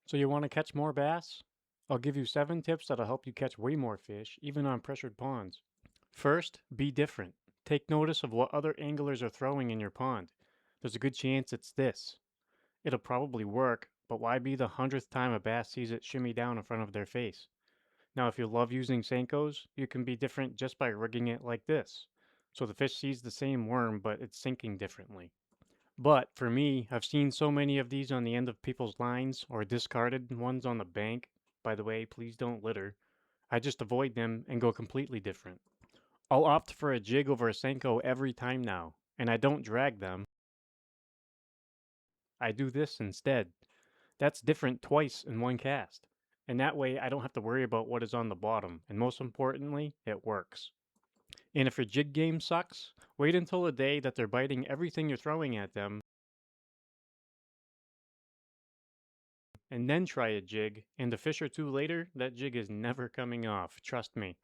So you want to catch more bass? I'll give you 7 tips that'll help you catch way more fish, even on pressured ponds. First, be different. Take notice of what other anglers are throwing in your pond. There's a good chance it's this. It'll probably work, but why be the 100th time a bass sees it shimmy down in front of their face? Now, if you love using Senkos, you can be different just by rigging it like this. So the fish sees the same worm, but it's sinking differently. But for me, I've seen so many of these on the end of people's lines or discarded ones on the bank. By the way, please don't litter. I just avoid them and go completely different. I'll opt for a jig over a Senko every time now, and I don't drag them. I do this instead. That's different twice in one cast. And that way I don't have to worry about what is on the bottom, and most importantly, it works. And if your jig game sucks, wait until the day that they're biting everything you're throwing at them and then try a jig, and a fish or two later, that jig is never coming off, trust me.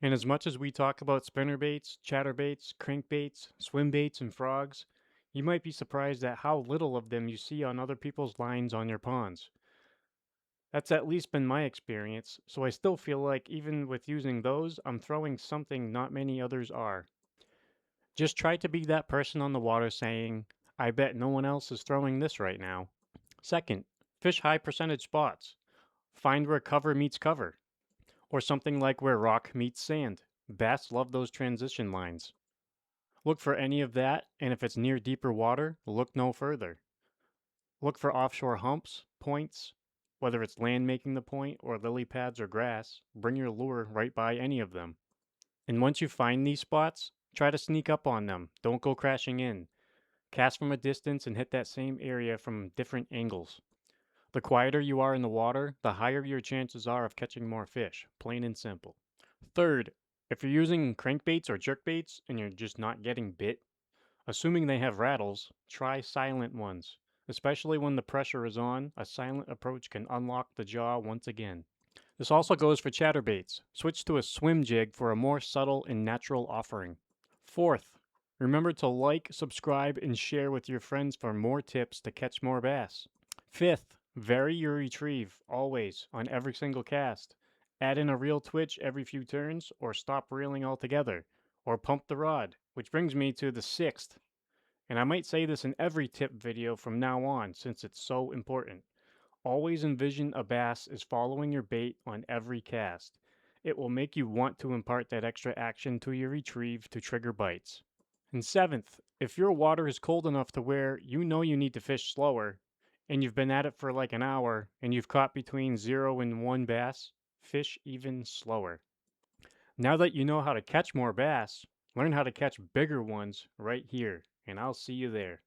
And as much as we talk about spinnerbaits, chatterbaits, crankbaits, swimbaits, and frogs, you might be surprised at how little of them you see on other people's lines on your ponds. That's at least been my experience, so I still feel like even with using those, I'm throwing something not many others are. Just try to be that person on the water saying, I bet no one else is throwing this right now. Second, fish high percentage spots. Find where cover meets cover, or something like where rock meets sand. Bass love those transition lines. Look for any of that, and if it's near deeper water, look no further. Look for offshore humps, points, whether it's land making the point or lily pads or grass, bring your lure right by any of them. And once you find these spots, try to sneak up on them. Don't go crashing in. Cast from a distance and hit that same area from different angles. The quieter you are in the water, the higher your chances are of catching more fish, plain and simple. Third, if you're using crankbaits or jerkbaits and you're just not getting bit, assuming they have rattles, try silent ones. Especially when the pressure is on, a silent approach can unlock the jaw once again. This also goes for chatterbaits. Switch to a swim jig for a more subtle and natural offering. Fourth, remember to like, subscribe, and share with your friends for more tips to catch more bass. Fifth, vary your retrieve, always, on every single cast. Add in a reel twitch every few turns, or stop reeling altogether, or pump the rod. Which brings me to the sixth, and I might say this in every tip video from now on since it's so important. Always envision a bass is following your bait on every cast. It will make you want to impart that extra action to your retrieve to trigger bites. And seventh, if your water is cold enough to where you know you need to fish slower, and you've been at it for like an hour, and you've caught between 0 and 1 bass, fish even slower. Now that you know how to catch more bass, learn how to catch bigger ones right here, and I'll see you there.